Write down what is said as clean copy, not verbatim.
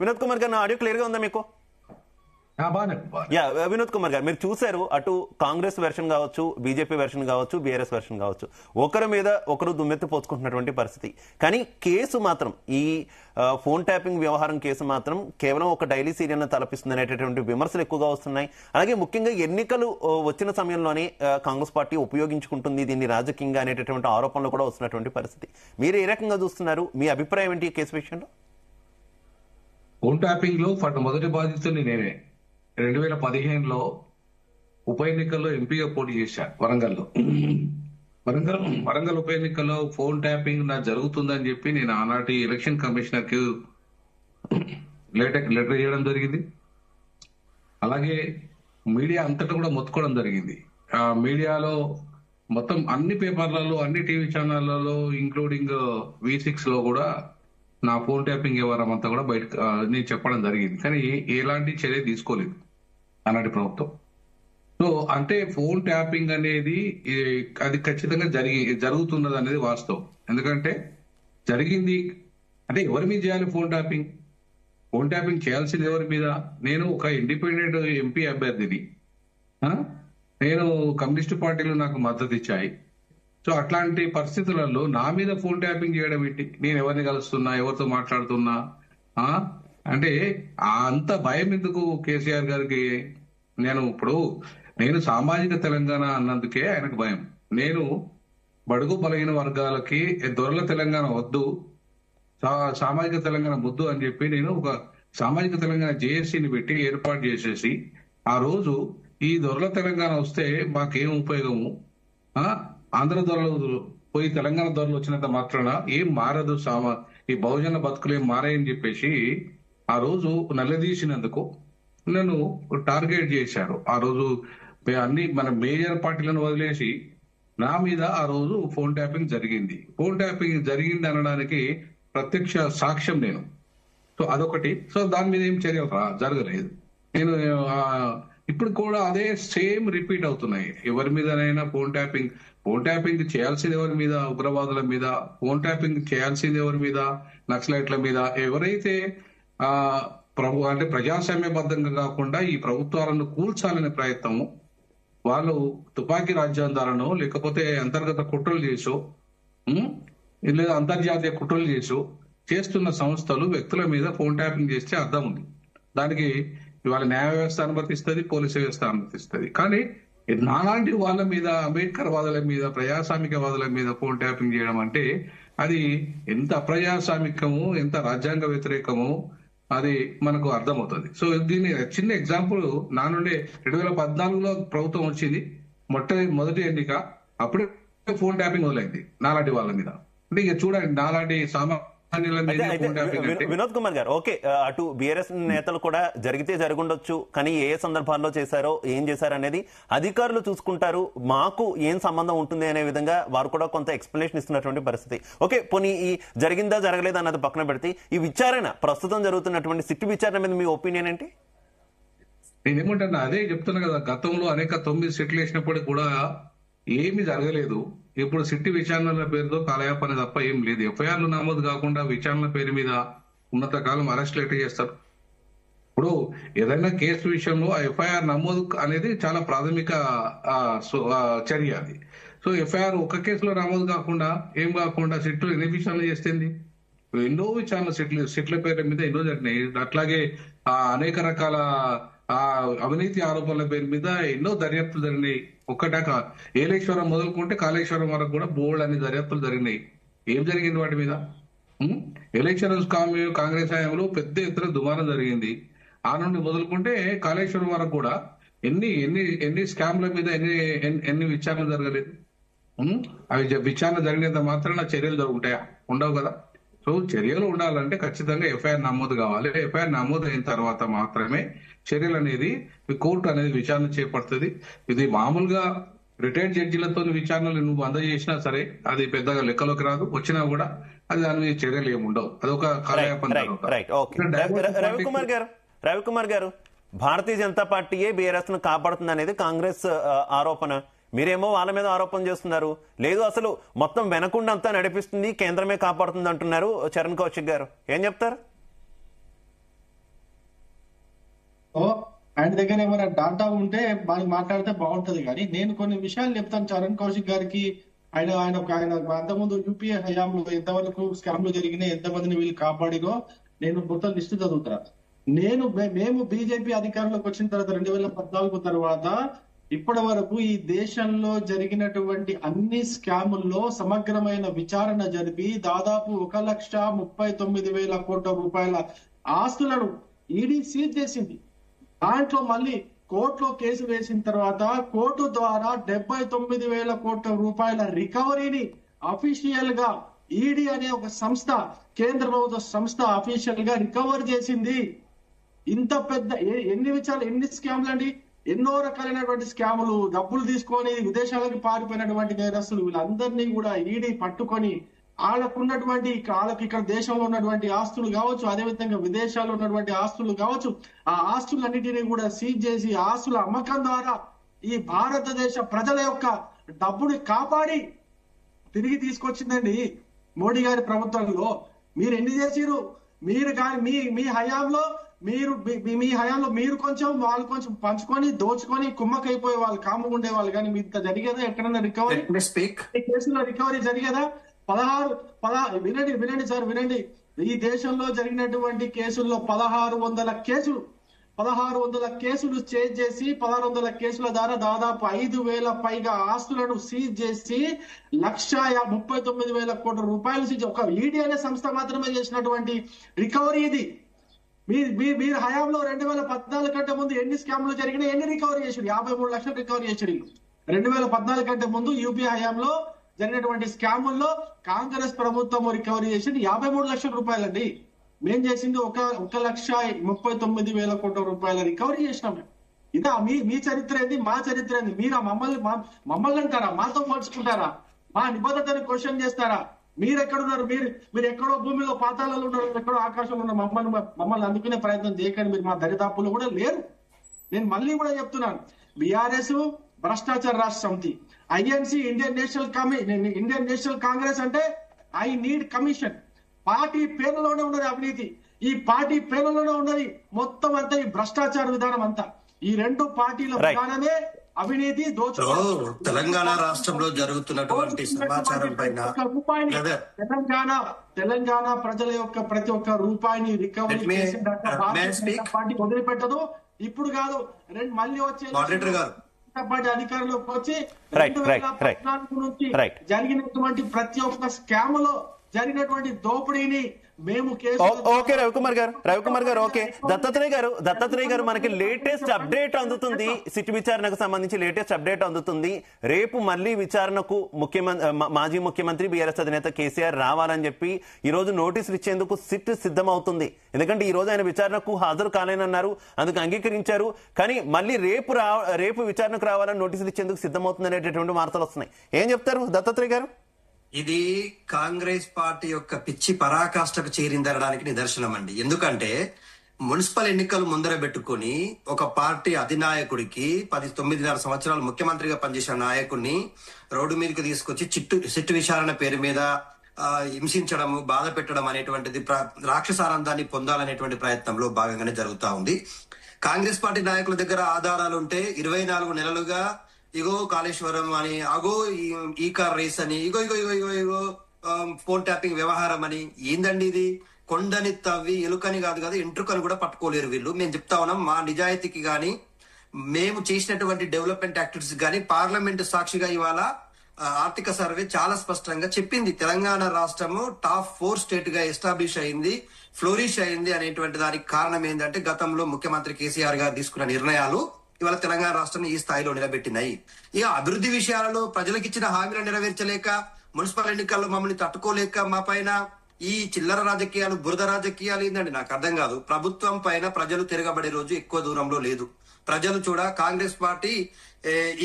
వినోద్ కుమార్ గారు, నా audio clear గా ఉందా మీకు? వినోద్ కుమార్ గారు, మీరు చూశారు, అటు కాంగ్రెస్ వెర్షన్ కావచ్చు, బీజేపీ వెర్షన్ కావచ్చు, బీఆర్ఎస్ వెర్షన్ కావచ్చు, ఒకరి మీద ఒకరు దుమ్మెత్తి పోసుకుంటున్నటువంటి పరిస్థితి. కానీ కేసు మాత్రం, ఈ ఫోన్ ట్యాపింగ్ వ్యవహారం కేసు మాత్రం కేవలం ఒక డైలీ సీరియల్ను తలపిస్తుంది అనేటటువంటి విమర్శలు ఎక్కువగా వస్తున్నాయి. అలాగే ముఖ్యంగా ఎన్నికలు వచ్చిన సమయంలోనే కాంగ్రెస్ పార్టీ ఉపయోగించుకుంటుంది దీన్ని రాజకీయంగా అనేటటువంటి ఆరోపణలు కూడా వస్తున్నటువంటి పరిస్థితి. మీరు ఏ రకంగా చూస్తున్నారు? మీ అభిప్రాయం ఏంటి ఈ కేసు విషయంలో? ఫోన్ ట్యాపింగ్ లో మొదటి బాధితుని నేనే. 2015లో ఉప ఎన్నికల్లో ఎంపీగా పోటీ చేశా వరంగల్లో. వరంగల్ ఉప ఎన్నికల్లో ఫోన్ ట్యాపింగ్ నా జరుగుతుందని చెప్పి నేను ఆనాటి ఎలక్షన్ కమిషనర్ కి లెటర్ చేయడం జరిగింది. అలాగే మీడియా అంతటా కూడా మొత్తుకోవడం జరిగింది. ఆ మీడియాలో మొత్తం అన్ని పేపర్లలో, అన్ని టీవీ ఛానళ్లలో, ఇంక్లూడింగ్ V6 లో కూడా నా ఫోన్ ట్యాపింగ్ వ్యవహారం అంతా కూడా బయట నేను చెప్పడం జరిగింది. కానీ ఎలాంటి చర్య తీసుకోలేదు ఆనాటి ప్రభుత్వం. సో అంటే ఫోన్ ట్యాపింగ్ అనేది అది ఖచ్చితంగా జరుగుతున్నది అనేది వాస్తవం. ఎందుకంటే జరిగింది అంటే ఎవరి మీద చేయాలి ఫోన్ ట్యాపింగ్? ఫోన్ ట్యాపింగ్ చేయాల్సింది ఎవరి మీద? నేను ఒక ఇండిపెండెంట్ ఎంపీ అభ్యర్థిని, నేను కమ్యూనిస్టు పార్టీలు నాకు మద్దతు ఇచ్చాయి. సో అట్లాంటి పరిస్థితులలో నా మీద ఫోన్ ట్యాపింగ్ చేయడం ఏంటి? నేను ఎవరిని కలుస్తున్నా, ఎవరితో మాట్లాడుతున్నా, అంటే అంత భయం ఎందుకు కేసీఆర్ గారికి? నేను సామాజిక తెలంగాణ అన్నందుకే ఆయనకు భయం. నేను బడుగు బలహీన వర్గాలకి దొరల తెలంగాణ వద్దు, సామాజిక తెలంగాణ ముద్దు అని చెప్పి నేను ఒక సామాజిక తెలంగాణ జేఏసీని పెట్టి ఏర్పాటు చేసేసి, ఆ రోజు ఈ దొరల తెలంగాణ వస్తే మాకేం ఉపయోగము, ఆంధ్ర ధరలు పోయి తెలంగాణ ధరలు వచ్చినంత మాత్రాన ఏం మారదు, ఈ బహుజన బతుకులు ఏం మారాయని చెప్పేసి ఆ రోజు నల్లదీసినందుకు నన్ను టార్గెట్ చేశారు. ఆ రోజు అన్ని మన మేజర్ పార్టీలను వదిలేసి నా మీద ఆ రోజు ఫోన్ ట్యాపింగ్ జరిగింది. ఫోన్ ట్యాపింగ్ జరిగింది అనడానికి ప్రత్యక్ష సాక్ష్యం నేను. సో అదొకటి. సో దాని మీద ఏం చర్య జరగలేదు. నేను ఇప్పుడు కూడా అదే సేమ్ రిపీట్ అవుతున్నాయి. ఎవరి మీదనైనా ఫోన్ ట్యాపింగ్ చేయాల్సింది ఎవరి మీద? ఉగ్రవాదుల మీద. ఫోన్ ట్యాపింగ్ చేయాల్సింది ఎవరి మీద? నక్సలైట్ల మీద. ఎవరైతే అంటే ప్రజాస్వామ్యబద్ధంగా కాకుండా ఈ ప్రభుత్వాలను కూల్చాలనే ప్రయత్నము, వాళ్ళు తుపాకీ రాజ్యం ద్వారానో లేకపోతే అంతర్గత కుట్రలు చేసో లేదా అంతర్జాతీయ కుట్రలు చేసో చేస్తున్న సంస్థలు వ్యక్తుల మీద ఫోన్ ట్యాపింగ్ చేస్తే అర్థం ఉంది. దానికి ఇవాళ న్యాయ వ్యవస్థ అనుమతిస్తుంది, పోలీసు వ్యవస్థ అనుమతిస్తుంది. కానీ నాలాంటి వాళ్ళ మీద, అంబేద్కర్ వాదుల మీద, ప్రజాస్వామిక వాదుల మీద ఫోన్ ట్యాపింగ్ చేయడం అంటే అది ఎంత అప్రజాస్వామికము, ఎంత రాజ్యాంగ వ్యతిరేకము అది మనకు అర్థమవుతుంది. సో దీని చిన్న ఎగ్జాంపుల్ నా నుండి 2014లో ప్రభుత్వం వచ్చింది, మొదటి ఎన్నిక, అప్పుడే ఫోన్ ట్యాపింగ్ మొదలైంది నాలాంటి వాళ్ళ మీద. అంటే ఇక చూడండి, నాలాంటి వినోద్ కుమార్ గారు, ఓకే, అటు బీఆర్ఎస్ నేతలు కూడా జరిగితే జరుగుండొచ్చు, కానీ ఏ సందర్భాల్లో చేశారో, ఏం చేశారో అనేది అధికారులు చూసుకుంటారు, మాకు ఏం సంబంధం ఉంటుంది అనే విధంగా వారు కూడా కొంత ఎక్స్ప్లెనేషన్ ఇస్తున్నటువంటి పరిస్థితి. ఓకే, పోనీ ఈ జరిగిందా జరగలేదా అన్నది పక్కన పెడితే, ఈ విచారణ ప్రస్తుతం జరుగుతున్నటువంటి సిట్టు విచారణ మీద మీ ఒపీనియన్ ఏంటి? నేనేమంటున్నా, అదే చెప్తున్నా కదా, గతంలో అనేక 9 సిట్లు వేసినప్పుడు కూడా ఏమీ జరగలేదు. ఇప్పుడు సిట్టి విచారణల పేరుతో కాలయాపన తప్ప ఏం లేదు. ఎఫ్ఐఆర్లు నమోదు కాకుండా విచారణ పేరు మీద ఉన్నత కాలం అరెస్టులు ఎట్లా చేస్తారు? ఇప్పుడు ఏదైనా కేసు విషయంలో ఆ ఎఫ్ఐఆర్ నమోదు అనేది చాలా ప్రాథమిక చర్య అది. సో ఎఫ్ఐఆర్ ఒక కేసులో నమోదు కాకుండా సిట్లు ఎన్ని విచారణలు చేస్తుంది? ఎన్నో విచారణ సిట్ల పేర్ల మీద ఎన్నో జరిగినాయి. అట్లాగే అనేక రకాల అవినీతి ఆరోపణల పేరు మీద ఎన్నో దర్యాప్తులు జరిగినాయి. ఒక్కటాక ఏలేశ్వరం మొదలుకుంటే కాళేశ్వరం వరకు కూడా బోల్డ్ అనే దర్యాప్తులు జరిగినాయి. ఏం జరిగింది వాటి మీద? ఎలక్షన్స్ కాంగ్రెస్ హయాంలో పెద్ద ఎత్తున దుమారం జరిగింది. ఆ నుండి మొదలుకుంటే కాళేశ్వరం వరకు కూడా ఎన్ని స్కామ్ల మీద ఎన్ని విచారణలు జరగలేదు. అవి విచారణ జరిగినంత మాత్రాన చర్యలు జరుగుతాయా? ఉండవు కదా. సో చర్యలు ఉండాలంటే ఖచ్చితంగా ఎఫ్ఐఆర్ నమోదు కావాలి. ఎఫ్ఐఆర్ నమోదు అయిన తర్వాత మాత్రమే చర్యలు అనేది కోర్టు అనేది విచారణ చేపడుతుంది. ఇది మామూలుగా రిటైర్డ్ జడ్జిలతో విచారణలు నువ్వు అందజేసినా సరే అది పెద్దగా లెక్కలోకి రాదు. వచ్చినా కూడా అది దాని మీద చర్యలు ఏముండవు. అదొక రవికుమార్ గారు, భారతీయ జనతా పార్టీయే బీఆర్ఎస్ ను కాపాడుతుంది అనేది కాంగ్రెస్ ఆరోపణ. మీరేమో వాళ్ళ మీద ఆరోపణ చేస్తున్నారు. లేదు, అసలు మొత్తం వెనకుండంతా నడిపిస్తుంది, కేంద్రమే కాపాడుతుంది అంటున్నారు చరణ్ కౌశిక్ గారు. ఏం చెప్తారు? ఆయన దగ్గర ఏమైనా డాటా ఉంటే మనం మాట్లాడితే బాగుంటది. కానీ నేను కొన్ని విషయాలు చెప్తాను చరణ్ కౌశిక్ గారికి. ఆయన అంతకుముందు యూపీఏ హయాంలో ఎంతవరకు స్కామ్లు జరిగినాయి, ఎంతమందిని వీళ్ళు కాపాడినో నేను మొత్తం లిస్టు చదువుతా. మేము బీజేపీ అధికారంలోకి వచ్చిన తర్వాత 2014 తర్వాత ఇప్పటి వరకు ఈ దేశంలో జరిగినటువంటి అన్ని స్కాముల్లో సమగ్రమైన విచారణ జరిపి దాదాపు 1,39,000 కోట్ల రూపాయల ఆస్తులను ఈడీ సీజ్ చేసింది. దాంట్లో మళ్ళీ కోర్టులో కేసు వేసిన తర్వాత కోర్టు ద్వారా 79,000 కోట్ల రూపాయల రికవరీని అఫీషియల్ గా ఈడీ అనే ఒక సంస్థ, కేంద్ర ప్రభుత్వ సంస్థ అఫీషియల్ గా రికవర్ చేసింది. ఇంత పెద్ద ఎన్ని స్కామ్లు అండి, ఎన్నో రకాలైనటువంటి స్కాములు, డబ్బులు తీసుకొని విదేశాలకు పారిపోయినటువంటి నేరస్తులు వీళ్ళందరినీ కూడా ఈడీ పట్టుకొని వాళ్ళకున్నటువంటి వాళ్ళకి ఇక్కడ దేశంలో ఉన్నటువంటి ఆస్తులు కావచ్చు, అదేవిధంగా విదేశాల్లో ఉన్నటువంటి ఆస్తులు కావచ్చు, ఆ ఆస్తులన్నిటినీ కూడా సీజ్ చేసి ఆస్తుల అమ్మకం ద్వారా ఈ భారతదేశ ప్రజల యొక్క డబ్బుని కాపాడి తిరిగి తీసుకొచ్చిందండి మోడీ గారి ప్రభుత్వంలో. మీరు ఎన్ని చేసిరు? మీరు కానీ మీ హయాంలో మీరు కొంచెం వాళ్ళు కొంచెం పంచుకొని దోచుకొని కుమ్మకైపోయే వాళ్ళు, కాముగుండే వాళ్ళు. కానీ మీ ఇంత జరిగేదా ఎక్కడన్నా రికవరీ? కేసులో రికవరీ జరిగేదా? వినండి సార్, వినండి. ఈ దేశంలో జరిగినటువంటి కేసుల్లో 1600 కేసులు చేజ్ చేసి 1600 కేసుల ద్వారా దాదాపు 5,000 పైగా ఆస్తులను సీజ్ చేసి 1,39,000 కోట్ల రూపాయలు సీజ్. ఒక ఈడీ అనే సంస్థ మాత్రమే చేసినటువంటి రికవరీ ఇది. మీరు హయాంలో 2014 కంటే ముందు ఎన్ని స్కామ్లు జరిగినాయి, ఎన్ని రికవరీ చేసారు? 53 లక్షలు రికవరీ చేసారు. 2014 కంటే ముందు యూపీ హయాంలో జరిగినటువంటి స్కాముల్లో కాంగ్రెస్ ప్రభుత్వం రికవరీ చేసింది 53 లక్షల రూపాయలండి. మేం చేసింది 1,39,000 కోట్ల రూపాయల రికవరీ చేసినాం. ఇదా మీ చరిత్ర ఏంది, మా చరిత్ర ఏంది? మీరు మమ్మల్ని అంటారా? మాతో పోల్చుకుంటారా? మా నిబద్ధతను క్వశ్చన్ చేస్తారా? మీరు ఎక్కడున్నారు? మీరు ఎక్కడో భూమిలో పాతాళాలు ఉన్నారు, ఎక్కడో ఆకాశంలో ఉన్న మమ్మల్ని అందుకునే ప్రయత్నం చేయకండి. మీరు మా దరిదాపులు కూడా లేరు. నేను మళ్ళీ కూడా చెప్తున్నాను, బీఆర్ఎస్ భ్రష్టాచార రాష్ట్ర సమితి, ఐఎన్సి ఇండియన్ నేషనల్ కాంగ్రెస్ అంటే ఐ నీడ్ కమిషన్. పార్టీ పేర్లలోనే ఉన్నది అవినీతి, ఈ పార్టీ పేర్లలోనే ఉన్నది మొత్తం అంతా ఈ భ్రష్టాచార విధానం అంతా. ఈ రెండు పార్టీల విధానమే అవినీతి, తెలంగాణ రాష్ట్రంలో జరుగుతున్నటువంటి సమాచారం పైన తెలంగాణ ప్రజల యొక్క ప్రతి ఒక్క రూపాయిని రికవరీ చేసిన పార్టీ వదిలిపెట్టదు. ఇప్పుడు కాదు, మళ్ళీ వచ్చే పార్టీ అధికారంలోకి వచ్చి 2014 నుంచి జరిగినటువంటి ప్రతి ఒక్క స్కామ్ లో జరిగినటువంటి దోపిడీని మేము ఓకే రవికుమార్ గారు ఓకే. దత్తాత్రేయ గారు మనకి లేటెస్ట్ అప్డేట్ అందుతుంది, సిట్ విచారణకు సంబంధించి లేటెస్ట్ అప్డేట్ అందుతుంది. రేపు మళ్ళీ విచారణకు మాజీ ముఖ్యమంత్రి బీఆర్ఎస్ అధినేత కేసీఆర్ రావాలని చెప్పి ఈ రోజు నోటీసులు ఇచ్చేందుకు సిట్ సిద్ధమవుతుంది. ఎందుకంటే ఈ రోజు ఆయన విచారణకు హాజరు కాలేనన్నారు, అందుకు అంగీకరించారు. కానీ మళ్ళీ రేపు విచారణకు రావాలని నోటీసులు ఇచ్చేందుకు సిద్ధమవుతుంది అనేటటువంటి వార్తలు వస్తున్నాయి. ఏం చెప్తారు దత్తాత్రేయ గారు? ఇది కాంగ్రెస్ పార్టీ యొక్క పిచ్చి పరాకాష్ఠకు చేరిందనడానికి నిదర్శనం అండి. ఎందుకంటే మున్సిపల్ ఎన్నికలు ముందర పెట్టుకుని ఒక పార్టీ అధినాయకుడికి 9.5 సంవత్సరాలు ముఖ్యమంత్రిగా పనిచేసిన నాయకుడిని రోడ్డు మీదకి తీసుకొచ్చి సిట్టు విచారణ పేరు మీద హింసించడము, బాధ పెట్టడం అనేటువంటిది రాక్షసానందాన్ని పొందాలనేటువంటి ప్రయత్నంలో భాగంగానే జరుగుతా ఉంది. కాంగ్రెస్ పార్టీ నాయకుల దగ్గర ఆధారాలు ఉంటే 24 నెలలుగా ఇగో కాళేశ్వరం అని, అగో ఈ కార్ రేస్ అని, ఇగో ఇగో ఇగో ఇగో ఇగో ఫోన్ ట్యాపింగ్ వ్యవహారం అని. ఏందండి ఇది? కొండని తవ్వి ఎలుకని కాదు కదా, ఎంట్రుకని కూడా పట్టుకోలేరు వీళ్ళు. మేము చెప్తా ఉన్నాం, మా నిజాయితీకి గాని మేము చేసినటువంటి డెవలప్మెంట్ యాక్టివిటీస్ గాని పార్లమెంటు సాక్షిగా ఇవాళ ఆర్థిక సర్వే చాలా స్పష్టంగా చెప్పింది. తెలంగాణ రాష్ట్రము టాప్ 4 స్టేట్ గా ఎస్టాబ్లిష్ అయింది, ఫ్లోరిష్ అయింది అనేటువంటి దానికి కారణం ఏంటంటే గతంలో ముఖ్యమంత్రి కేసీఆర్ గారు తీసుకున్న నిర్ణయాలు ఇవాళ తెలంగాణ రాష్ట్రాన్ని ఈ స్థాయిలో నిలబెట్టినాయి. ఇక అభివృద్ధి విషయాలలో ప్రజలకు ఇచ్చిన హామీలను నెరవేర్చలేక, మున్సిపల్ ఎన్నికల్లో మమ్మల్ని తట్టుకోలేక మా పైన ఈ చిల్లర రాజకీయాలు, బురద రాజకీయాలు ఏందండి నాకు అర్థం కాదు. ప్రభుత్వం పైన ప్రజలు తిరగబడే రోజు ఎక్కువ దూరంలో లేదు. ప్రజలు చూడ కాంగ్రెస్ పార్టీ ఈ